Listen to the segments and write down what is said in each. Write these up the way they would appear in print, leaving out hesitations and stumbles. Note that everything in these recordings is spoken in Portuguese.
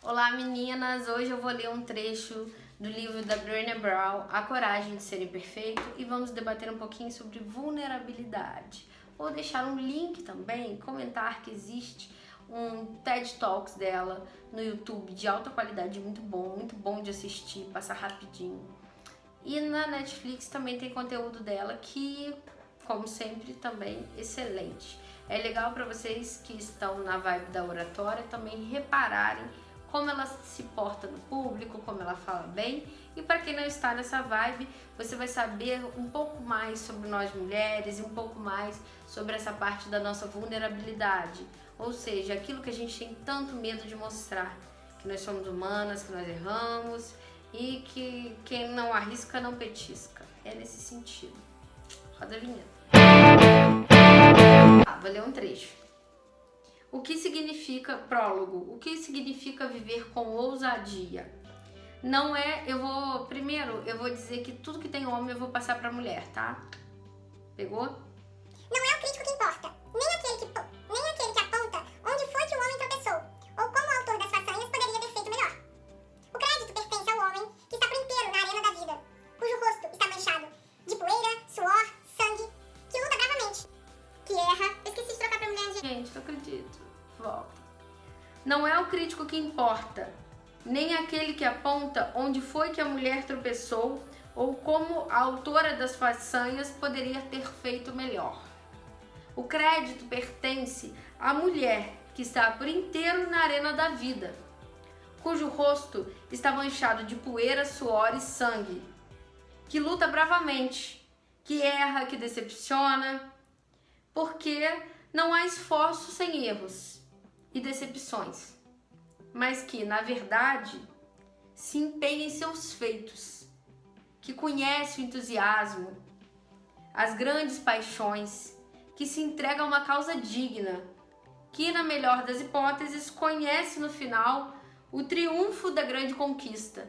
Olá meninas, hoje eu vou ler um trecho do livro da Brené Brown, A Coragem de Ser Imperfeito, e vamos debater um pouquinho sobre vulnerabilidade. Vou deixar um link também, comentar que existe um TED Talks dela no YouTube de alta qualidade, muito bom de assistir, passa rapidinho. E na Netflix também tem conteúdo dela que, como sempre, também excelente. É legal para vocês que estão na vibe da oratória também repararem como ela se porta no público, como ela fala bem. E para quem não está nessa vibe, você vai saber um pouco mais sobre nós mulheres e um pouco mais sobre essa parte da nossa vulnerabilidade. Ou seja, aquilo que a gente tem tanto medo de mostrar, que nós somos humanas, que nós erramos e que quem não arrisca não petisca. É nesse sentido. Roda a vinheta. Vou ler um trecho. O que significa prólogo? O que significa viver com ousadia? Não é, primeiro eu vou dizer que tudo que tem homem eu vou passar pra mulher, tá? Pegou? Não é o crítico que importa, nem aquele que aponta onde foi que o homem tropeçou, ou como o autor das façanhas poderia ter feito melhor. O crédito pertence ao homem que está por inteiro na arena da vida, cujo rosto está manchado de poeira, suor, sangue, que luta bravamente, que erra. Esqueci de trocar pra mulher, gente. Gente, não acredito. Volta. Não é o crítico que importa, nem aquele que aponta onde foi que a mulher tropeçou ou como a autora das façanhas poderia ter feito melhor. O crédito pertence à mulher que está por inteiro na arena da vida, cujo rosto está manchado de poeira, suor e sangue, que luta bravamente, que erra, que decepciona, porque não há esforço sem erros e decepções, mas que, na verdade, se empenha em seus feitos, que conhece o entusiasmo, as grandes paixões, que se entrega a uma causa digna, que, na melhor das hipóteses, conhece no final o triunfo da grande conquista.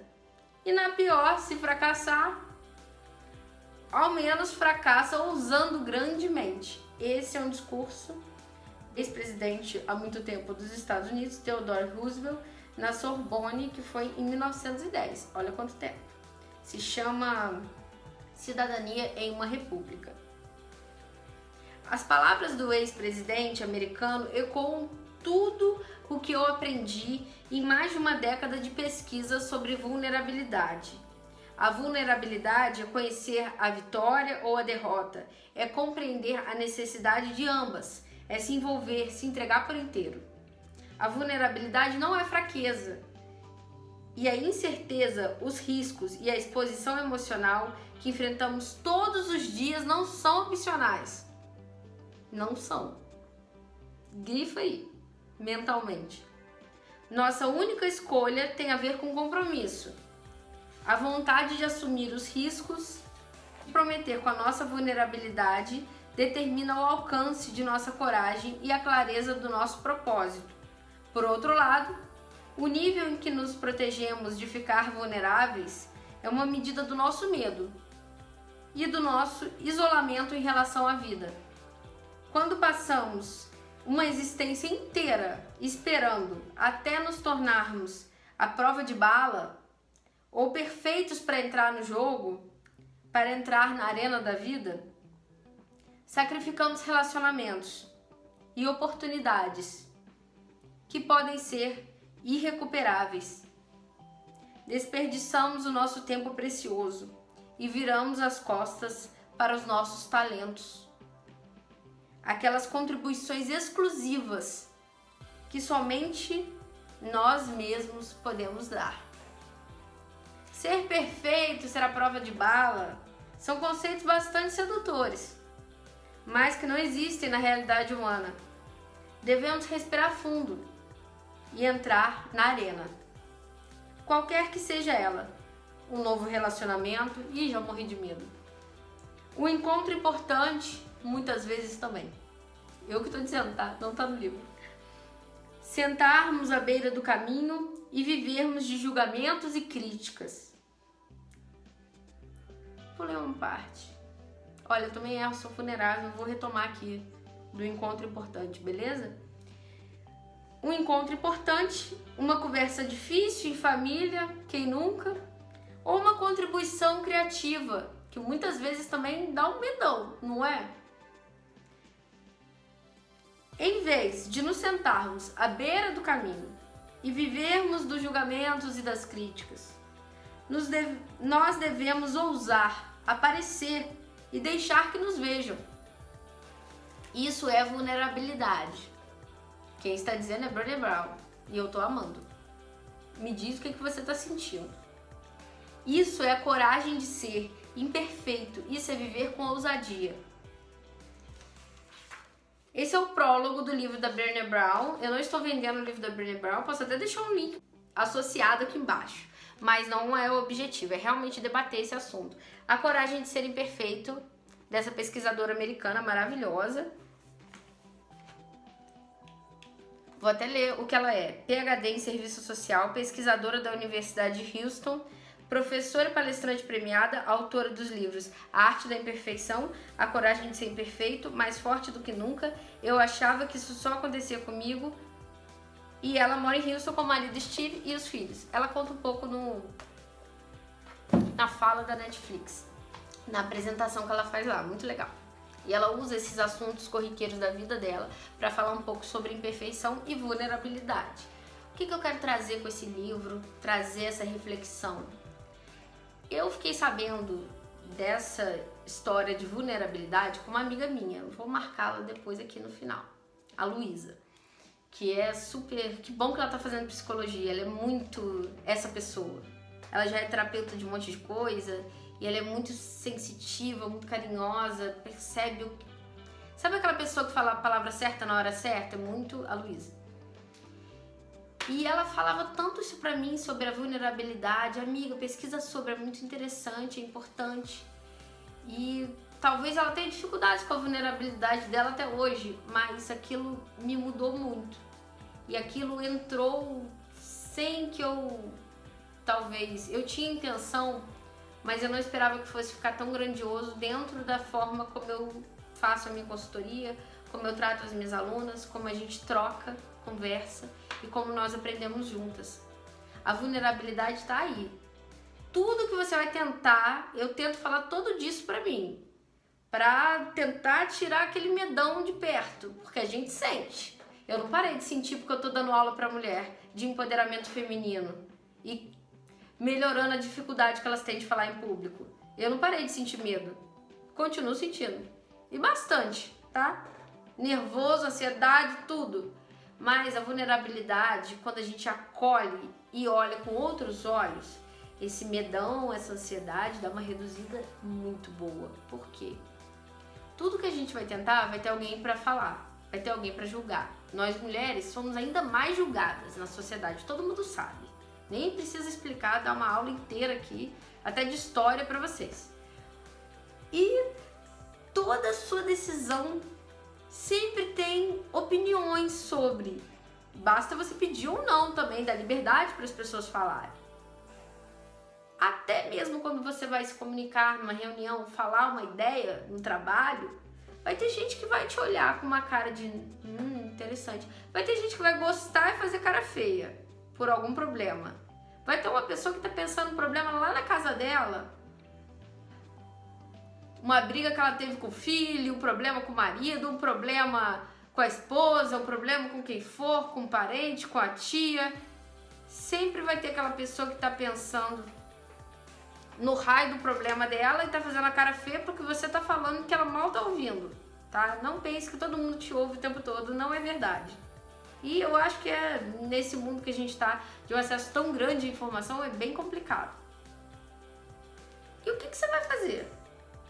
E na pior, se fracassar, ao menos fracassa ousando grandemente. Esse é um discurso ex-presidente há muito tempo dos Estados Unidos, Theodore Roosevelt, na Sorbonne, que foi em 1910. Olha quanto tempo. Se chama Cidadania em uma República. As palavras do ex-presidente americano ecoam tudo o que eu aprendi em mais de uma década de pesquisa sobre vulnerabilidade. A vulnerabilidade é conhecer a vitória ou a derrota, é compreender a necessidade de ambas, é se envolver, se entregar por inteiro. A vulnerabilidade não é fraqueza. E a incerteza, os riscos e a exposição emocional que enfrentamos todos os dias não são opcionais. Não são. Grifa aí, mentalmente. Nossa única escolha tem a ver com compromisso. A vontade de assumir os riscos e comprometer com a nossa vulnerabilidade determina o alcance de nossa coragem e a clareza do nosso propósito. Por outro lado, o nível em que nos protegemos de ficar vulneráveis é uma medida do nosso medo e do nosso isolamento em relação à vida. Quando passamos uma existência inteira esperando até nos tornarmos à prova de bala ou perfeitos para entrar no jogo, para entrar na arena da vida, sacrificamos relacionamentos e oportunidades que podem ser irrecuperáveis. Desperdiçamos o nosso tempo precioso e viramos as costas para os nossos talentos. Aquelas contribuições exclusivas que somente nós mesmos podemos dar. Ser perfeito, ser a prova de bala, são conceitos bastante sedutores, mas que não existem na realidade humana. Devemos respirar fundo e entrar na arena. Qualquer que seja ela. Um novo relacionamento, já morri de medo. Um encontro importante, muitas vezes também. Eu que estou dizendo, tá? Não tá no livro. Sentarmos à beira do caminho e vivermos de julgamentos e críticas. Vou ler uma parte. Olha, eu também sou vulnerável, vou retomar aqui do encontro importante, beleza? Um encontro importante, uma conversa difícil em família, quem nunca? Ou uma contribuição criativa, que muitas vezes também dá um medão, não é? Em vez de nos sentarmos à beira do caminho e vivermos dos julgamentos e das críticas, nós devemos ousar, aparecer e deixar que nos vejam. Isso é vulnerabilidade. Quem está dizendo é Brené Brown e eu tô amando. Me diz o que você está sentindo. Isso é a coragem de ser imperfeito, isso é viver com ousadia. Esse é o prólogo do livro da Brené Brown. Eu não estou vendendo o livro da Brené Brown, posso até deixar um link associado aqui embaixo, mas não é o objetivo, é realmente debater esse assunto. A coragem de ser imperfeito, dessa pesquisadora americana maravilhosa. Vou até ler o que ela é. PhD em Serviço Social, pesquisadora da Universidade de Houston, professora e palestrante premiada, autora dos livros A Arte da Imperfeição, A Coragem de Ser Imperfeito, Mais Forte do que Nunca, Eu Achava que Isso Só Acontecia Comigo. E ela mora em Houston com o marido Steve e os filhos. Ela conta um pouco na fala da Netflix, na apresentação que ela faz lá, muito legal. E ela usa esses assuntos corriqueiros da vida dela para falar um pouco sobre imperfeição e vulnerabilidade. O que eu quero trazer com esse livro, trazer essa reflexão? Eu fiquei sabendo dessa história de vulnerabilidade com uma amiga minha, eu vou marcá-la depois aqui no final, a Luísa, que é super... Que bom que ela tá fazendo psicologia, ela é muito essa pessoa. Ela já é terapeuta de um monte de coisa e ela é muito sensitiva, muito carinhosa, percebe o... Sabe aquela pessoa que fala a palavra certa na hora certa? É muito a Luísa. E ela falava tanto isso pra mim sobre a vulnerabilidade. Amiga, pesquisa sobre, é muito interessante, é importante. E talvez ela tenha dificuldades com a vulnerabilidade dela até hoje, mas aquilo me mudou muito. E aquilo entrou sem que talvez, eu tinha intenção, mas eu não esperava que fosse ficar tão grandioso dentro da forma como eu faço a minha consultoria, como eu trato as minhas alunas, como a gente troca, conversa e como nós aprendemos juntas. A vulnerabilidade está aí. Tudo que você vai tentar, eu tento falar todo disso pra mim, pra tentar tirar aquele medão de perto, porque a gente sente. Eu não parei de sentir porque eu tô dando aula pra mulher de empoderamento feminino e melhorando a dificuldade que elas têm de falar em público. Eu não parei de sentir medo. Continuo sentindo. E bastante, tá? Nervoso, ansiedade, tudo. Mas a vulnerabilidade, quando a gente acolhe e olha com outros olhos, esse medão, essa ansiedade dá uma reduzida muito boa. Por quê? Tudo que a gente vai tentar, vai ter alguém pra falar, vai ter alguém pra julgar. Nós mulheres somos ainda mais julgadas na sociedade, todo mundo sabe. Nem precisa explicar, dar uma aula inteira aqui, até de história pra vocês. E toda a sua decisão sempre tem opiniões sobre. Basta você pedir ou não também, dar liberdade para as pessoas falarem. Até mesmo quando você vai se comunicar numa reunião, falar uma ideia no trabalho, vai ter gente que vai te olhar com uma cara de interessante. Vai ter gente que vai gostar e fazer cara feia por algum problema. Vai ter uma pessoa que tá pensando no problema lá na casa dela, uma briga que ela teve com o filho, um problema com o marido, um problema com a esposa, um problema com quem for, com o parente, com a tia. Sempre vai ter aquela pessoa que tá pensando no raio do problema dela e tá fazendo a cara feia porque você tá falando que ela mal tá ouvindo, tá? Não pense que todo mundo te ouve o tempo todo, não é verdade. E eu acho que nesse mundo que a gente tá, de um acesso tão grande de informação, é bem complicado. E o que você vai fazer?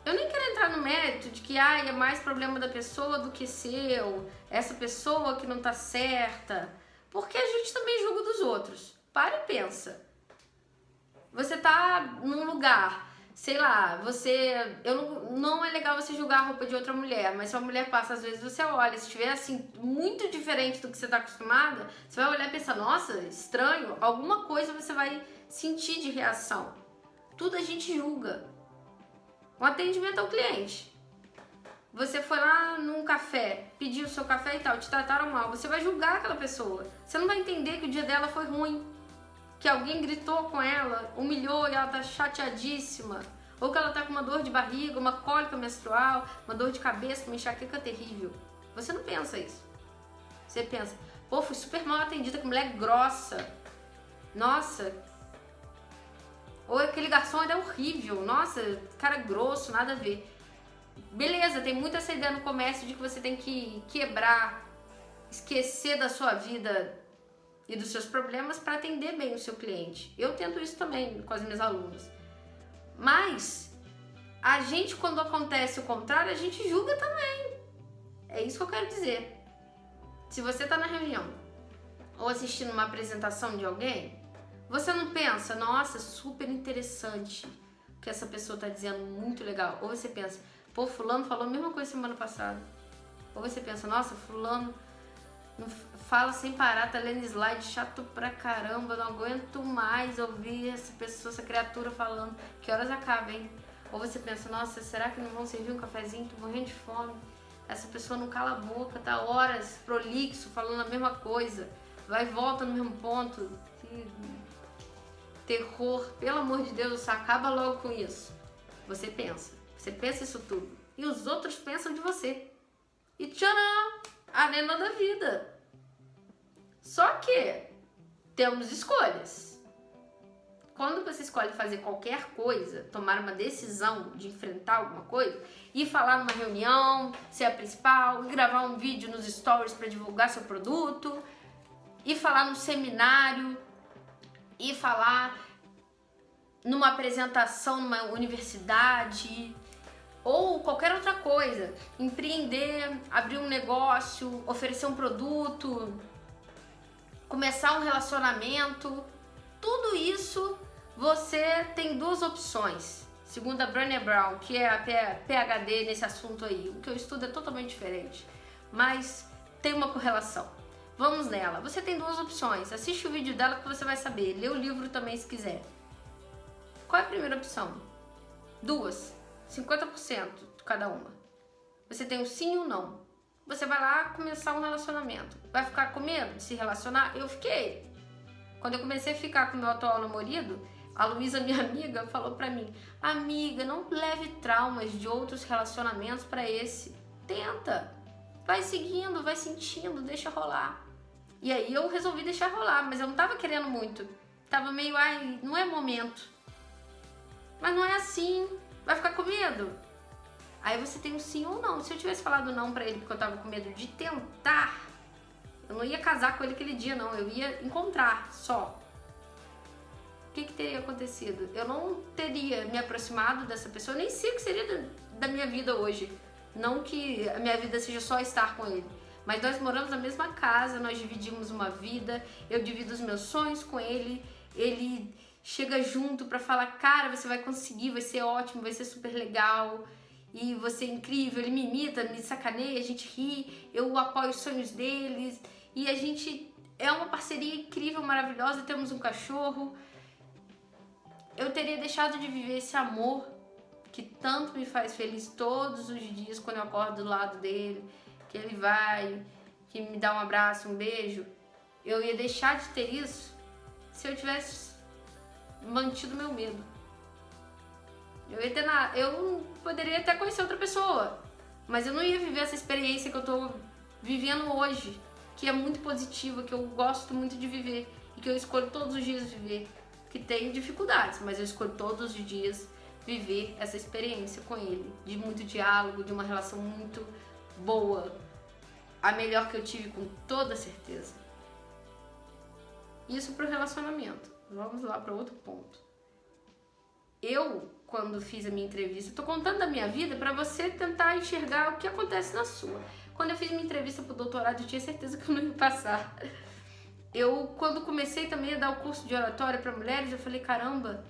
Eu nem quero entrar no mérito de que é mais problema da pessoa do que seu, essa pessoa que não tá certa, porque a gente também julga dos outros. Para e pensa. Você tá num lugar, sei lá, não é legal você julgar a roupa de outra mulher, mas se uma mulher passa, às vezes você olha, se estiver assim, muito diferente do que você tá acostumada, você vai olhar e pensar, nossa, estranho, alguma coisa você vai sentir de reação. Tudo a gente julga. Um atendimento ao cliente. Você foi lá num café, pediu o seu café e tal, te trataram mal, você vai julgar aquela pessoa. Você não vai entender que o dia dela foi ruim, que alguém gritou com ela, humilhou e ela tá chateadíssima, ou que ela tá com uma dor de barriga, uma cólica menstrual, uma dor de cabeça, uma enxaqueca terrível. Você não pensa isso. Você pensa, pô, fui super mal atendida, que mulher grossa. Nossa. Ou aquele garçom era horrível. Nossa, cara grosso, nada a ver. Beleza, tem muito essa ideia no comércio de que você tem que quebrar, esquecer da sua vida e dos seus problemas para atender bem o seu cliente. Eu tento isso também com as minhas alunas. Mas a gente, quando acontece o contrário, a gente julga também. É isso que eu quero dizer. Se você está na reunião ou assistindo uma apresentação de alguém, você não pensa, nossa, super interessante o que essa pessoa está dizendo, muito legal. Ou você pensa, pô, fulano falou a mesma coisa semana passada. Ou você pensa, nossa, fulano não fala sem parar, tá lendo slide chato pra caramba, não aguento mais ouvir essa pessoa, essa criatura falando. Que horas acaba, hein? Ou você pensa, nossa, será que não vão servir um cafezinho? Tô morrendo de fome. Essa pessoa não cala a boca, tá horas prolixo, falando a mesma coisa. Vai e volta no mesmo ponto. Que terror, pelo amor de Deus, acaba logo com isso. Você pensa isso tudo. E os outros pensam de você. E tcharam! Arena da vida. Só que temos escolhas. Quando você escolhe fazer qualquer coisa, tomar uma decisão de enfrentar alguma coisa, ir falar numa reunião, ser a principal, gravar um vídeo nos stories para divulgar seu produto, ir falar num seminário, ir falar numa apresentação numa universidade, ou qualquer outra coisa, empreender, abrir um negócio, oferecer um produto, começar um relacionamento, tudo isso você tem duas opções, segundo a Brené Brown, que é a PhD nesse assunto aí. O que eu estudo é totalmente diferente, mas tem uma correlação. Vamos nela. Você tem duas opções, assiste o vídeo dela que você vai saber, lê o livro também se quiser. Qual é a primeira opção? Duas. 50% de cada uma. Você tem o sim e o não. Você vai lá começar um relacionamento. Vai ficar com medo de se relacionar? Eu fiquei. Quando eu comecei a ficar com meu atual namorado, a Luísa, minha amiga, falou pra mim: amiga, não leve traumas de outros relacionamentos pra esse. Tenta. Vai seguindo, vai sentindo, deixa rolar. E aí eu resolvi deixar rolar, mas eu não tava querendo muito. Tava meio, ai, não é momento. Mas não é assim. Vai ficar com medo? Aí você tem um sim ou não. Se eu tivesse falado não pra ele porque eu tava com medo de tentar, eu não ia casar com ele aquele dia, não. Eu ia encontrar só. O que teria acontecido? Eu não teria me aproximado dessa pessoa, nem sei o que seria da minha vida hoje. Não que a minha vida seja só estar com ele. Mas nós moramos na mesma casa, nós dividimos uma vida, eu divido os meus sonhos com ele, ele chega junto pra falar, cara, você vai conseguir, vai ser ótimo, vai ser super legal, e você é incrível, ele me imita, me sacaneia, a gente ri, eu apoio os sonhos deles, e a gente é uma parceria incrível, maravilhosa, temos um cachorro. Eu teria deixado de viver esse amor que tanto me faz feliz todos os dias quando eu acordo do lado dele, que ele vai, que me dá um abraço, um beijo. Eu ia deixar de ter isso se eu tivesse mantido meu medo. Eu poderia até conhecer outra pessoa, mas eu não ia viver essa experiência que eu tô vivendo hoje, que é muito positiva, que eu gosto muito de viver e que eu escolho todos os dias viver, que tem dificuldades, mas eu escolho todos os dias viver essa experiência com ele, de muito diálogo, de uma relação muito boa, a melhor que eu tive com toda certeza. Isso pro relacionamento. Vamos lá para outro ponto. Eu, quando fiz a minha entrevista, tô contando da minha vida para você tentar enxergar o que acontece na sua. Quando eu fiz minha entrevista pro doutorado, eu tinha certeza que eu não ia passar. Quando comecei também a dar o curso de oratória para mulheres, eu falei, caramba,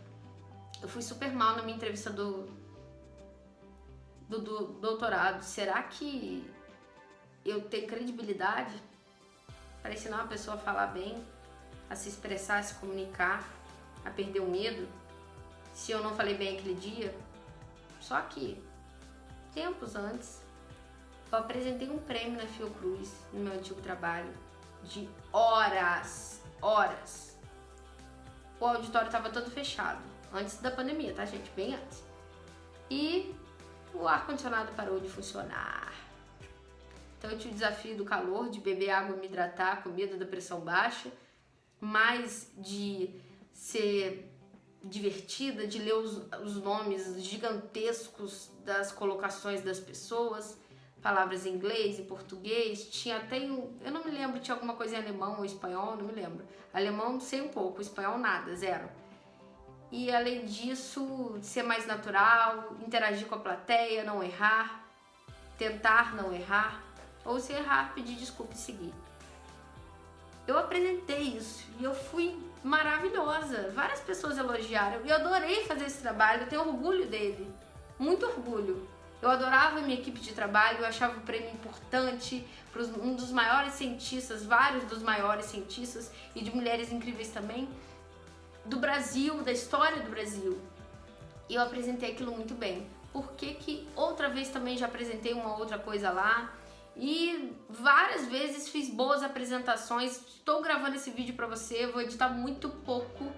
eu fui super mal na minha entrevista do doutorado. Será que eu tenho credibilidade para ensinar uma pessoa a falar bem, a se expressar, a se comunicar, a perder o medo, se eu não falei bem aquele dia? Só que, tempos antes, Eu apresentei um prêmio na Fiocruz, no meu antigo trabalho, de horas. O auditório estava todo fechado, antes da pandemia, tá, gente? Bem antes. E o ar-condicionado parou de funcionar. Então eu tive o desafio do calor, de beber água, me hidratar, com medo da pressão baixa, mais de ser divertida, de ler os nomes gigantescos das colocações das pessoas, palavras em inglês, em português, tinha até, eu não me lembro, tinha alguma coisa em alemão ou espanhol, não me lembro. Alemão sei um pouco, espanhol nada, zero. E além disso, ser mais natural, interagir com a plateia, não errar, tentar não errar, ou se errar, pedir desculpa e seguir. Eu apresentei isso e eu fui maravilhosa. Várias pessoas elogiaram e eu adorei fazer esse trabalho, eu tenho orgulho dele, muito orgulho. Eu adorava a minha equipe de trabalho, eu achava o prêmio importante para um dos maiores cientistas, vários dos maiores cientistas e de mulheres incríveis também, do Brasil, da história do Brasil. E eu apresentei aquilo muito bem. Por que outra vez também já apresentei uma outra coisa lá? E várias vezes fiz boas apresentações. Estou gravando esse vídeo pra você, vou editar muito pouco.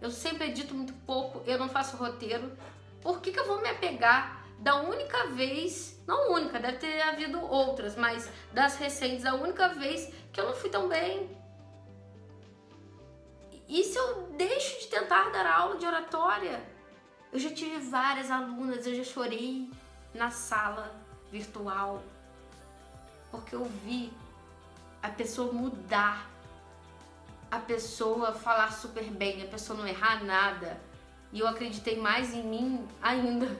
Eu sempre edito muito pouco, eu não faço roteiro. Por que eu vou me apegar da única vez, não única, deve ter havido outras, mas das recentes, a única vez que eu não fui tão bem? E se eu deixo de tentar dar aula de oratória? Eu já tive várias alunas, eu já chorei na sala virtual, porque eu vi a pessoa mudar, a pessoa falar super bem, a pessoa não errar nada. E eu acreditei mais em mim ainda.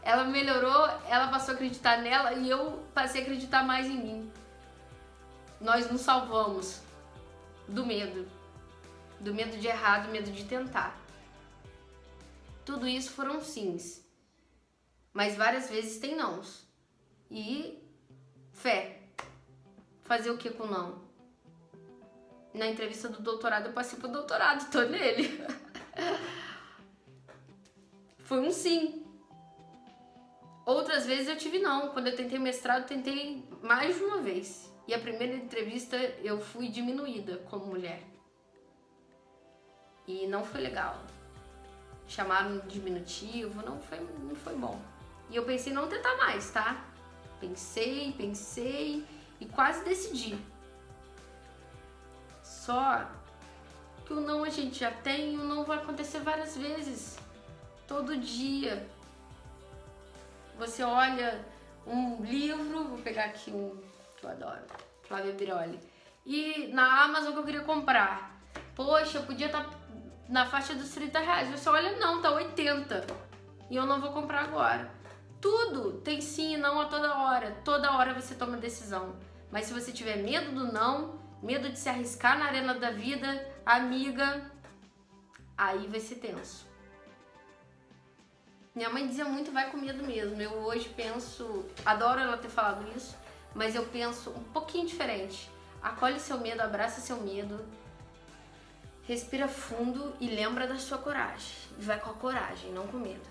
Ela melhorou, ela passou a acreditar nela e eu passei a acreditar mais em mim. Nós nos salvamos do medo de errar, do medo de tentar. Tudo isso foram sims, mas várias vezes tem nãos. E fé. Fazer o que com não? Na entrevista do doutorado eu passei pro doutorado, tô nele. Foi um sim. Outras vezes eu tive não. Quando eu tentei mestrado, eu tentei mais de uma vez. E a primeira entrevista eu fui diminuída como mulher. E não foi legal. Chamaram de diminutivo, não foi bom. E eu pensei em não tentar mais, tá? Pensei e quase decidi. Só que o não a gente já tem e o não vai acontecer várias vezes. Todo dia. Você olha um livro, vou pegar aqui um que eu adoro, Flávia Biroli, e na Amazon que eu queria comprar. Poxa, eu podia estar na faixa dos R$30. Você olha, não, tá 80. E eu não vou comprar agora. Tudo tem sim e não a toda hora. Toda hora você toma decisão. Mas se você tiver medo do não, medo de se arriscar na arena da vida, amiga, aí vai ser tenso. Minha mãe dizia muito, vai com medo mesmo. Eu hoje penso, adoro ela ter falado isso, mas eu penso um pouquinho diferente. Acolhe seu medo, abraça seu medo, respira fundo e lembra da sua coragem. E vai com a coragem, não com medo.